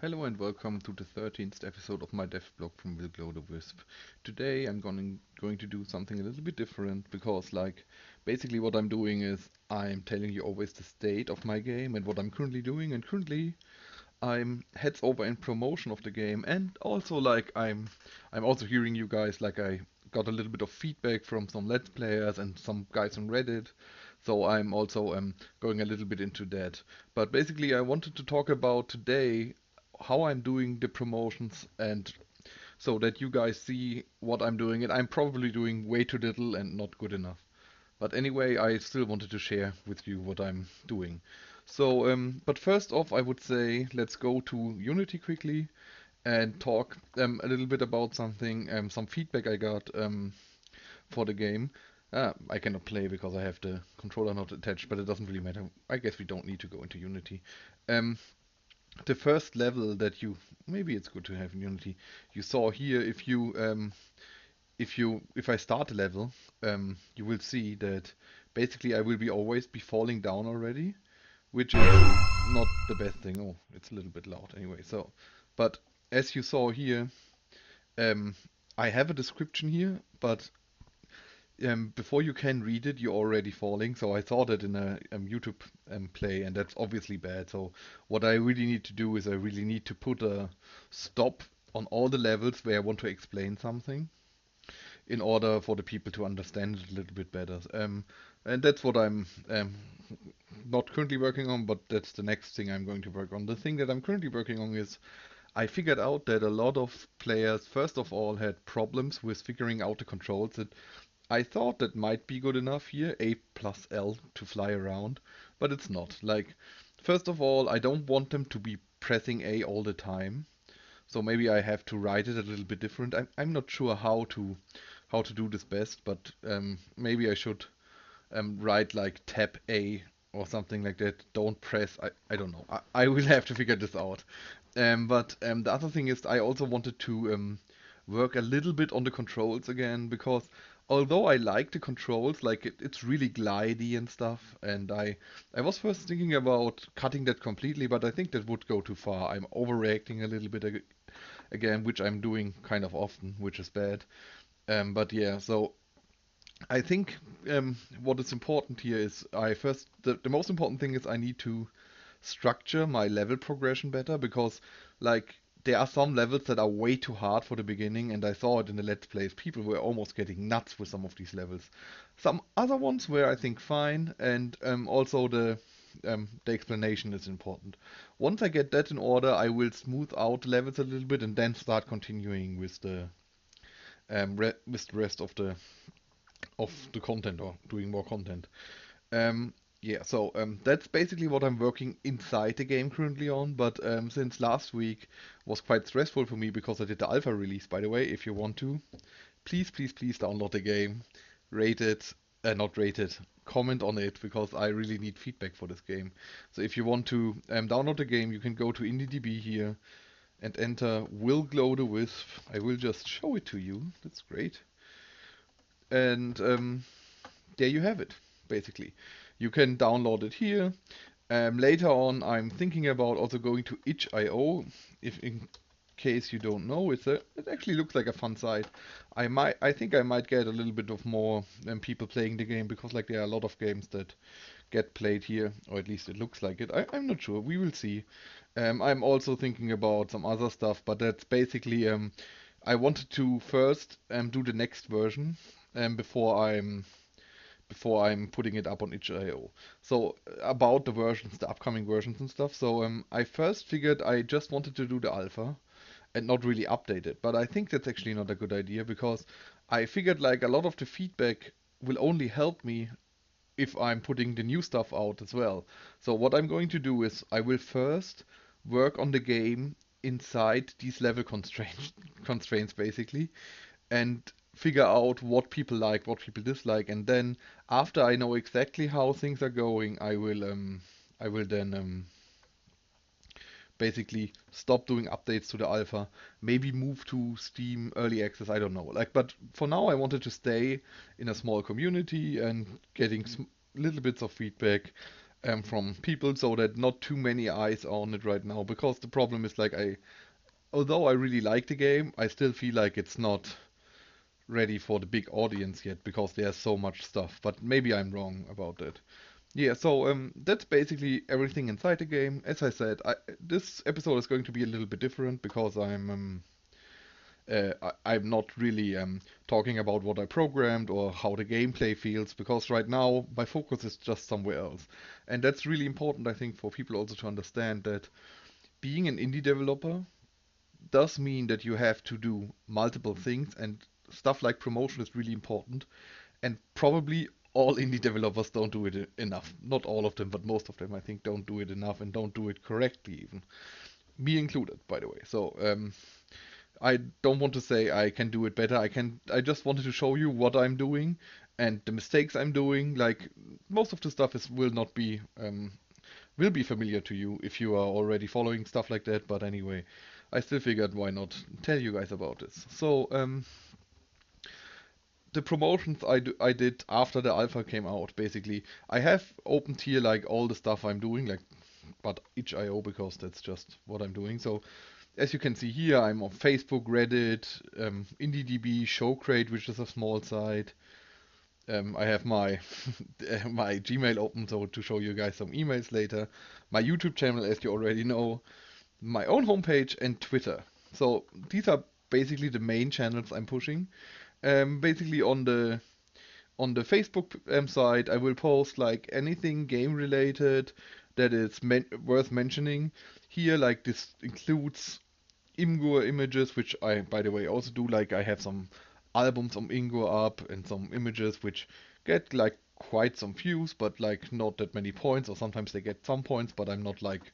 Hello and welcome to the 13th episode of my Devblog from Wisp. Today I'm going to do something a little bit different because basically what I'm doing is I'm telling you always the state of my game and what I'm currently doing, and currently I'm heads over in promotion of the game, and also I'm also hearing you guys. I got a little bit of feedback from some Let's Players and some guys on Reddit, so I'm also going a little bit into that. But basically I wanted to talk about today how I'm doing the promotions, and so that you guys see what I'm doing, and I'm probably doing way too little and not good enough. But anyway, I still wanted to share with you what I'm doing. So, but first off, I would say let's go to Unity quickly and talk a little bit about some feedback I got for the game. I cannot play because I have the controller not attached, but it doesn't really matter. I guess we don't need to go into Unity. Um, the first level that maybe it's good to have in Unity. You saw here, if I start a level, you will see that basically I will always be falling down already, which is not the best thing. Oh, it's a little bit loud anyway. So, but as you saw here, um, I have a description here, but before you can read it, you're already falling. So I saw that in a YouTube play, and that's obviously bad. So what I really need to do is I really need to put a stop on all the levels where I want to explain something in order for the people to understand it a little bit better. And that's what I'm not currently working on, but that's the next thing I'm going to work on. The thing that I'm currently working on is I figured out that a lot of players, first of all, had problems with figuring out the controls. That I thought that might be good enough here, A plus L to fly around, but it's not. First of all, I don't want them to be pressing A all the time. So maybe I have to write it a little bit different. I'm not sure how to do this best, but maybe I should write like tap A or something like that. Don't press. I don't know. I will have to figure this out. But the other thing is I also wanted to work a little bit on the controls again, because although I like the controls, it's really glidey and stuff, and I was first thinking about cutting that completely, but I think that would go too far. I'm overreacting a little bit again, which I'm doing kind of often, which is bad. But yeah, so I think what is important here is the most important thing is I need to structure my level progression better, because like there are some levels that are way too hard for the beginning, and I saw it in the Let's Plays. People were almost getting nuts with some of these levels. Some other ones were, I think, fine, and also the explanation is important. Once I get that in order, I will smooth out the levels a little bit and then start continuing with the rest of the content, or doing more content. Um, yeah, so that's basically what I'm working inside the game currently on. But since last week was quite stressful for me because I did the alpha release, by the way, if you want to, please download the game, rate it, not rate it, comment on it, because I really need feedback for this game. So if you want to download the game, you can go to IndieDB here and enter Will Glow the Wisp. I will just show it to you. That's great. And there you have it, basically. You can download it here. Later on, I'm thinking about also going to itch.io. If in case you don't know, it actually looks like a fun site. I think I might get a little bit of more people playing the game, because there are a lot of games that get played here, or at least it looks like it. I'm not sure. We will see. I'm also thinking about some other stuff, but that's basically I wanted to first do the next version before I'm putting it up on itch.io. So about the versions, the upcoming versions and stuff. So I first figured I just wanted to do the alpha and not really update it. But I think that's actually not a good idea, because I figured a lot of the feedback will only help me if I'm putting the new stuff out as well. So what I'm going to do is I will first work on the game inside these level constraints basically, and figure out what people like, what people dislike, and then after I know exactly how things are going, I will then basically stop doing updates to the alpha, maybe move to Steam early access, I don't know. But for now I wanted to stay in a small community and getting little bits of feedback. from people, so that not too many eyes are on it right now. Because the problem is like although I really like the game, I still feel like it's not ready for the big audience yet because there's so much stuff. But maybe I'm wrong about that. Yeah, so that's basically everything inside the game. As I said, this episode is going to be a little bit different because I'm not really talking about what I programmed or how the gameplay feels, because right now my focus is just somewhere else. And that's really important, I think, for people also to understand that being an indie developer does mean that you have to do multiple things, and stuff like promotion is really important. And probably all indie developers don't do it enough. Not all of them, but most of them, I think, don't do it enough and don't do it correctly, even. Me included, by the way. So, I don't want to say I can do it better. I just wanted to show you what I'm doing and the mistakes I'm doing. Like, most of the stuff will be familiar to you if you are already following stuff like that. But anyway, I still figured why not tell you guys about this. So, the promotions I did after the alpha came out, basically, I have opened here like all the stuff I'm doing, like, but itch.io, because that's just what I'm doing. So as you can see here, I'm on Facebook, Reddit, IndieDB, Showcrate, which is a small site. I have my my Gmail open so to show you guys some emails later. My YouTube channel, as you already know, my own homepage, and Twitter. So these are basically the main channels I'm pushing. Basically on the Facebook side, I will post like anything game related that is worth mentioning. Here, like this includes Imgur images, which I, by the way, also do. Like I have some albums on Imgur up and some images which get like quite some views, but like not that many points, or sometimes they get some points, but I'm not like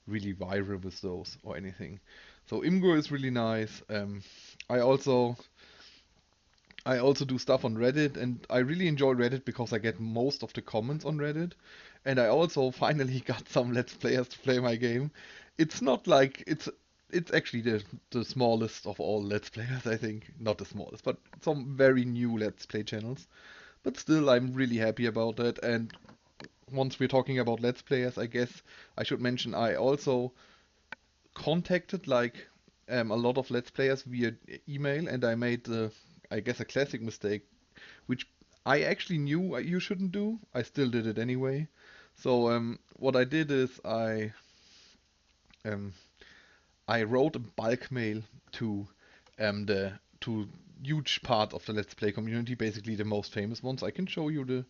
really viral with those or anything. So Imgur is really nice. I also I also do stuff on Reddit, and I really enjoy Reddit because I get most of the comments on Reddit. And I also finally got some Let's Players to play my game. It's not like it's actually the smallest of all Let's Players, I think. Not the smallest, but some very new Let's Play channels. But still, I'm really happy about that. And once we're talking about Let's Players, I guess I should mention I also contacted like a lot of Let's Players via email, and I made I guess a classic mistake, which I actually knew you shouldn't do. I still did it anyway. So what I did is um, I wrote a bulk mail to the to huge part of the Let's Play community, basically the most famous ones. I can show you the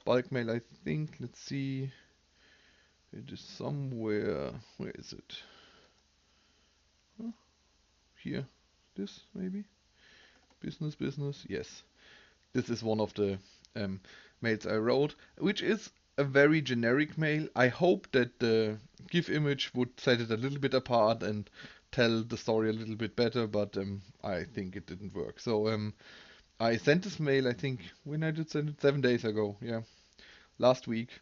bulk mail. I think. Let's see. It is somewhere. Where is it? Huh? Here. This maybe. Business. Yes. This is one of the um, mails I wrote, which is a very generic mail. I hope that the GIF image would set it a little bit apart and tell the story a little bit better, but I think it didn't work. So I sent this mail, I think, when I did send it, 7 days ago, yeah, last week.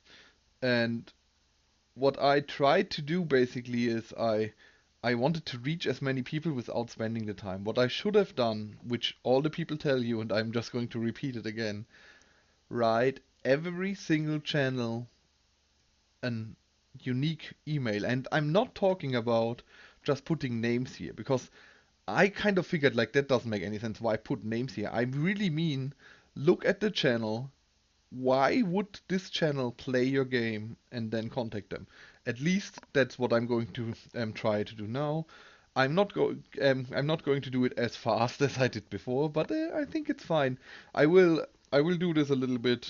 And what I tried to do basically is I wanted to reach as many people without spending the time. What I should have done, which all the people tell you, and I'm just going to repeat it again, write every single channel an unique email. And I'm not talking about just putting names here, because I kind of figured like that doesn't make any sense why put names here. I really mean look at the channel. Why would this channel play your game, and then contact them? At least that's what I'm going to try to do now. I'm not going to do it as fast as I did before, but I think it's fine. I will do this a little bit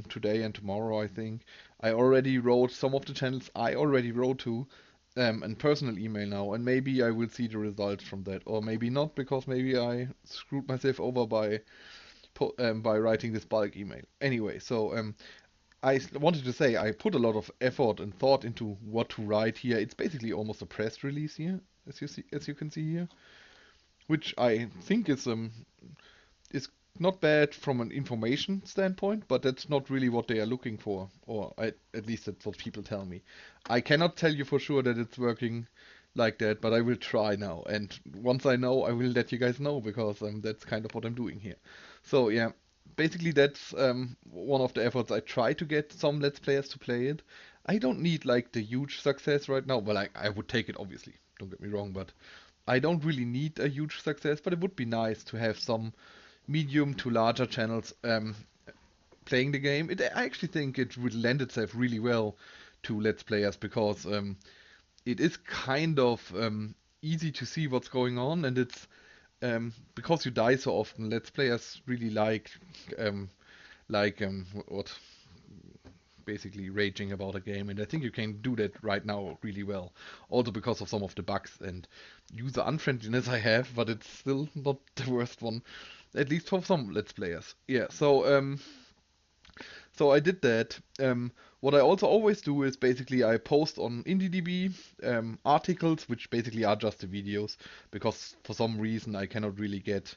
today and tomorrow, I think. I already wrote some of the channels I already wrote to in personal email now, and maybe I will see the results from that, or maybe not, because maybe I screwed myself over by writing this bulk email. Anyway, so wanted to say I put a lot of effort and thought into what to write here. It's basically almost a press release here, as you can see here, which I think is not bad from an information standpoint, but that's not really what they are looking for, or at least that's what people tell me. I cannot tell you for sure that it's working like that, but I will try now. And once I know, I will let you guys know, because that's kind of what I'm doing here. So yeah, basically that's one of the efforts. I try to get some Let's Players to play it. I don't need like the huge success right now. Well, I would take it obviously. Don't get me wrong, but I don't really need a huge success. But it would be nice to have some medium to larger channels playing the game. I actually think it would lend itself really well to Let's Players because it is kind of easy to see what's going on, and it's because you die so often. Let's Players really um, what basically raging about a game, and I think you can do that right now really well. Also because of some of the bugs and user unfriendliness I have, but it's still not the worst one, at least for some Let's Players. Yeah, so I did that. What I also always do is basically I post on IndieDB articles, which basically are just the videos, because for some reason I cannot really get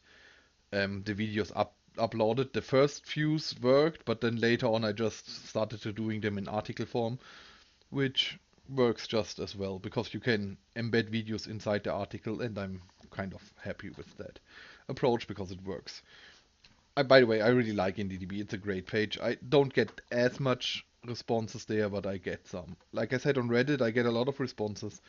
the videos uploaded. The first few worked, but then later on I just started to doing them in article form, which works just as well because you can embed videos inside the article, and I'm kind of happy with that approach because it works. By the way, I really like IndieDB. It's a great page. I don't get as much responses there, but I get some. Like I said on Reddit, I get a lot of responses.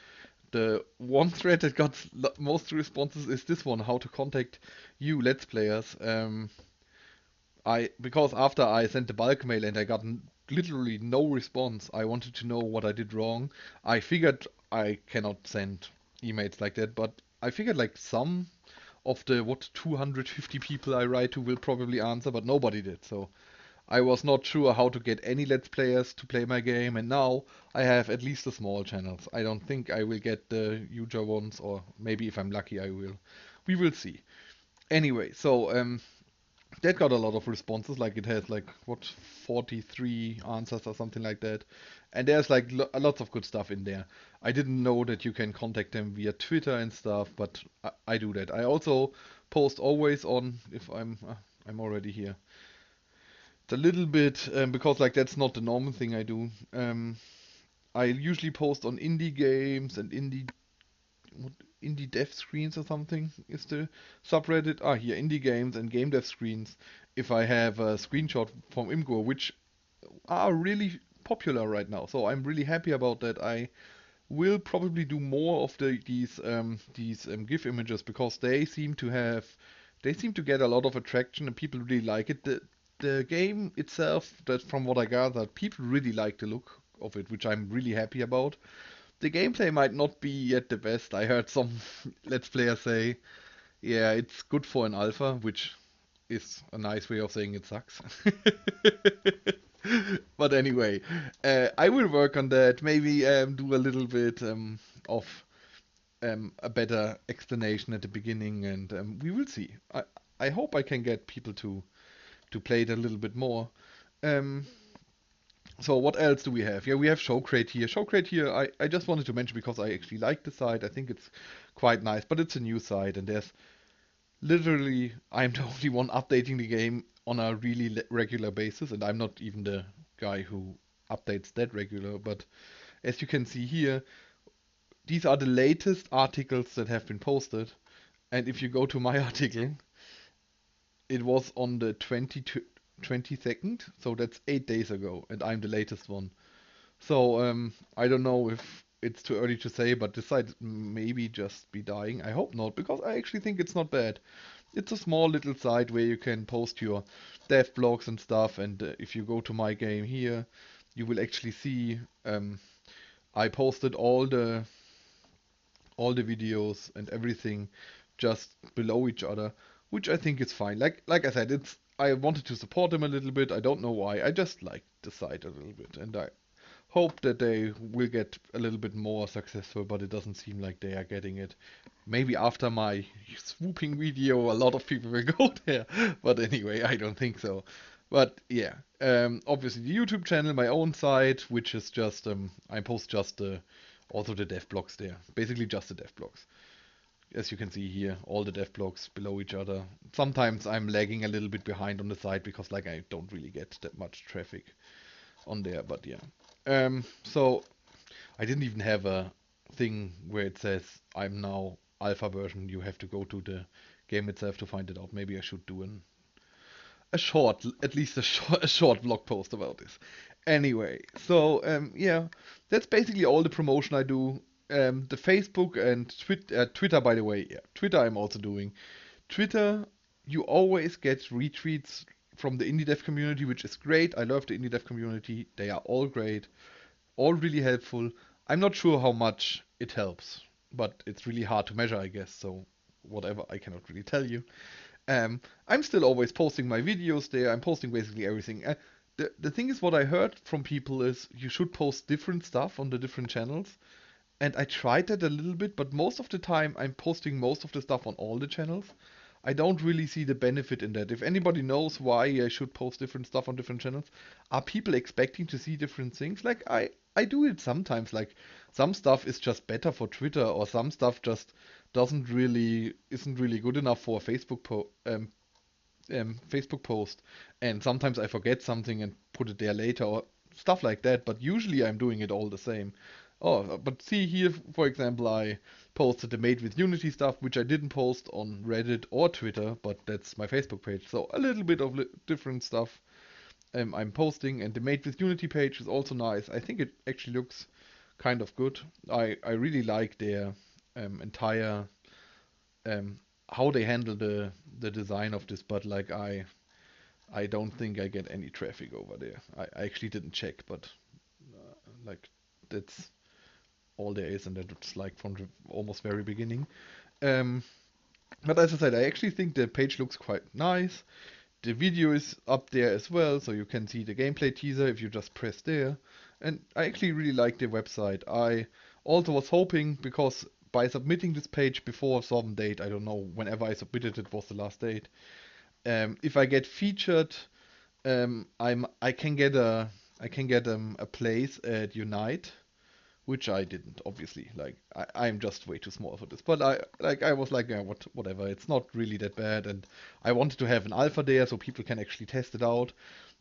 The one thread that got most responses is this one: how to contact you, Let's Players. I because after I sent the bulk mail and I got literally no response, I wanted to know what I did wrong. I figured I cannot send emails like that, but I figured like some of the 250 people I write to will probably answer, but nobody did. So I was not sure how to get any Let's Players to play my game, and now I have at least the small channels. I don't think I will get the huger ones, or maybe if I'm lucky I will. We will see. Anyway, so that got a lot of responses. Like it has like 43 answers or something like that, and there's like lots of good stuff in there. I didn't know that you can contact them via Twitter and stuff, but I do that. I also post always on if I'm already here. It's a little bit because like that's not the normal thing I do. I usually post on indie games and what, indie dev screens or something is the subreddit. Ah, here, indie games and game dev screens. If I have a screenshot from Imgur, which are really popular right now, so I'm really happy about that. I will probably do more of these GIF images because they seem to get a lot of attraction and people really like it. The game itself, that from what I gathered, people really like the look of it, which I'm really happy about. The gameplay might not be yet the best. I heard some Let's Player say, yeah, it's good for an alpha, which is a nice way of saying it sucks. But anyway, I will work on that. Maybe do a little bit of a better explanation at the beginning, and we will see. I hope I can get people to play it a little bit more. Um, so what else do we have? Yeah, we have Showcrate here. Showcrate here, I just wanted to mention because I actually like the site. I think it's quite nice, but it's a new site, and there's literally I'm the only one updating the game on a really regular basis, and I'm not even the guy who updates that regular. But as you can see here, these are the latest articles that have been posted. And if you go to my article, it was on the 22nd, so that's 8 days ago, and I'm the latest one. So I don't know if it's too early to say, but this site maybe just be dying. I hope not, because I actually think it's not bad. It's a small little site where you can post your dev blogs and stuff, and if you go to my game here, you will actually see I posted all the videos and everything just below each other, which I think is fine. Like I said, it's I wanted to support them a little bit. I don't know why. I just like the site a little bit, and I hope that they will get a little bit more successful, but it doesn't seem like they are getting it. Maybe after my swooping video, a lot of people will go there. But anyway, I don't think so. But yeah, obviously the YouTube channel, my own site, which is just I post just also the dev blogs there, basically just the dev blogs. As you can see here, all the dev blogs below each other. Sometimes I'm lagging a little bit behind on the site because like I don't really get that much traffic on there, but yeah. So I didn't even have a thing where it says I'm now alpha version. You have to go to the game itself to find it out. Maybe I should do at least a short blog post about this. Anyway, so yeah, that's basically all the promotion I do. The Facebook and Twitter, by the way, yeah, Twitter I'm also doing. Twitter, you always get retweets from the indie dev community, which is great. I love the indie dev community. They are all great, all really helpful. I'm not sure how much it helps, but it's really hard to measure, I guess. So whatever, I cannot really tell you. I'm still always posting my videos there. I'm posting basically everything. The thing is, what I heard from people is you should post different stuff on the different channels. And I tried that a little bit, but most of the time I'm posting most of the stuff on all the channels. I don't really see the benefit in that. If anybody knows why I should post different stuff on different channels, are people expecting to see different things? Like I do it sometimes. Like some stuff is just better for Twitter, or some stuff just isn't really good enough for a Facebook post, and sometimes I forget something and put it there later or stuff like that. But usually I'm doing it all the same. Oh, but see here, for example, I posted the Made with Unity stuff, which I didn't post on Reddit or Twitter, but that's my Facebook page. So a little bit of different stuff I'm posting, and the Made with Unity page is also nice. I think it actually looks kind of good. I really like their entire um, how they handle the design of this, but like I don't think I get any traffic over there. I actually didn't check, but like that's all there is, and that's like from the almost very beginning. Um, but as I said, I actually think the page looks quite nice. The video is up there as well, so you can see the gameplay teaser if you just press there. And I actually really like the website. I also was hoping, because by submitting this page before some date, I don't know, whenever I submitted it was the last date, if I get featured, I can get a place at Unite, which I didn't, obviously. Like I'm just way too small for this. But I was like, yeah, whatever. It's not really that bad, and I wanted to have an alpha there so people can actually test it out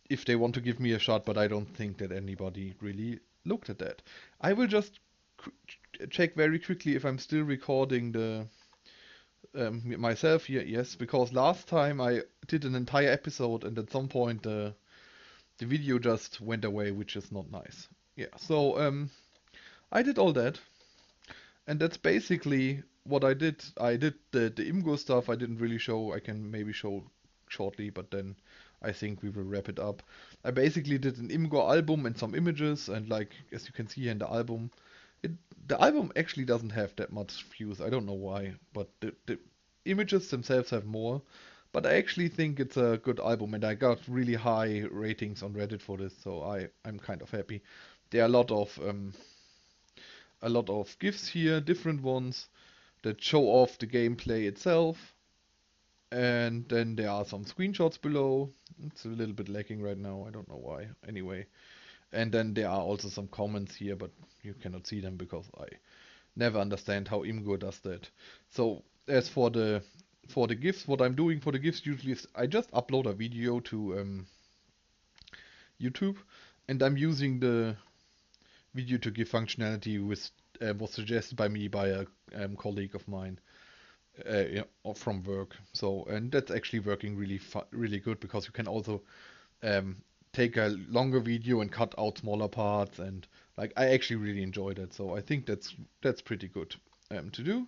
if they want to give me a shot. But I don't think that anybody really looked at that. I will just check very quickly if I'm still recording the myself here. Yes, because last time I did an entire episode, and at some point the video just went away, which is not nice. Yeah. So I did all that, and that's basically what I did. I did the Imgo stuff. I didn't really show. I can maybe show shortly, but then I think we will wrap it up. I basically did an Imgo album and some images, and like as you can see here in the album, it the album actually doesn't have that much views. I don't know why, but the images themselves have more. But I actually think it's a good album, and I got really high ratings on Reddit for this, so I'm kind of happy. There are a lot of GIFs here, different ones that show off the gameplay itself. And then there are some screenshots below. It's a little bit lagging right now, I don't know why. Anyway. And then there are also some comments here, but you cannot see them because I never understand how Imgur does that. So as for the GIFs, what I'm doing for the GIFs usually is I just upload a video to YouTube, and I'm using the video to GIF functionality which was suggested by me by a colleague of mine yeah, from work. So and that's actually working really good, because you can also um, take a longer video and cut out smaller parts, and like I actually really enjoyed it. So I think that's pretty good to do.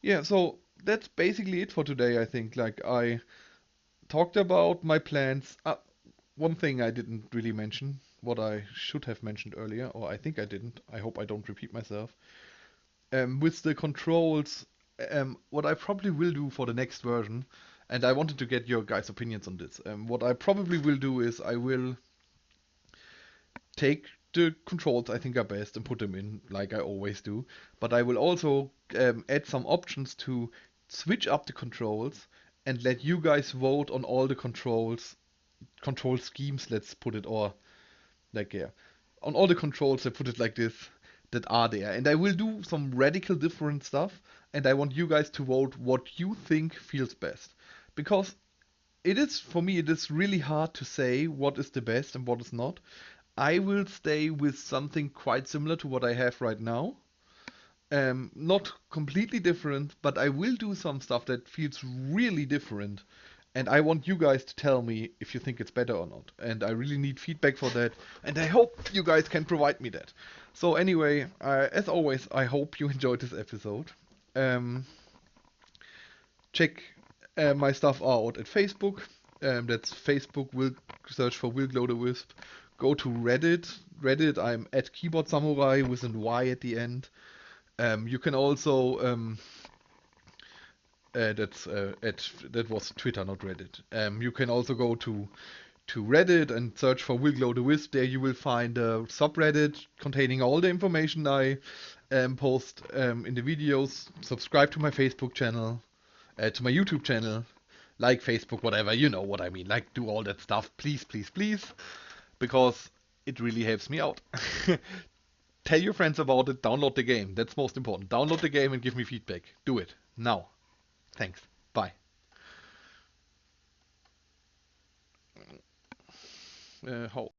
Yeah, so that's basically it for today. I think like I talked about my plans. One thing I didn't really mention, what I should have mentioned earlier, or I think I didn't. I hope I don't repeat myself. With the controls, what I probably will do for the next version, and I wanted to get your guys' opinions on this. What I probably will do is I will take the controls I think are best and put them in like I always do, but I will also add some options to switch up the controls and let you guys vote on all the control schemes, let's put it, or like yeah, on all the controls, I put it like this, that are there. And I will do some radical different stuff, and I want you guys to vote what you think feels best. Because it is, for me, it is really hard to say what is the best and what is not. I will stay with something quite similar to what I have right now. Not completely different, but I will do some stuff that feels really different. And I want you guys to tell me if you think it's better or not. And I really need feedback for that. And I hope you guys can provide me that. So anyway, as always, I hope you enjoyed this episode. Um, check my stuff out at Facebook. That's Facebook. Will search for Will Glow the Wisp. Go to Reddit. Reddit, I'm at Keyboard Samurai with an Y at the end. You can also that was Twitter, not Reddit. You can also go to Reddit and search for Will Glow the Wisp. There you will find a subreddit containing all the information I post in the videos. Subscribe to my Facebook channel, to my YouTube channel, like Facebook, whatever. You know what I mean. Like, do all that stuff, please, please, please, because it really helps me out. Tell your friends about it. Download the game. That's most important. Download the game and give me feedback. Do it now. Thanks. Bye. How?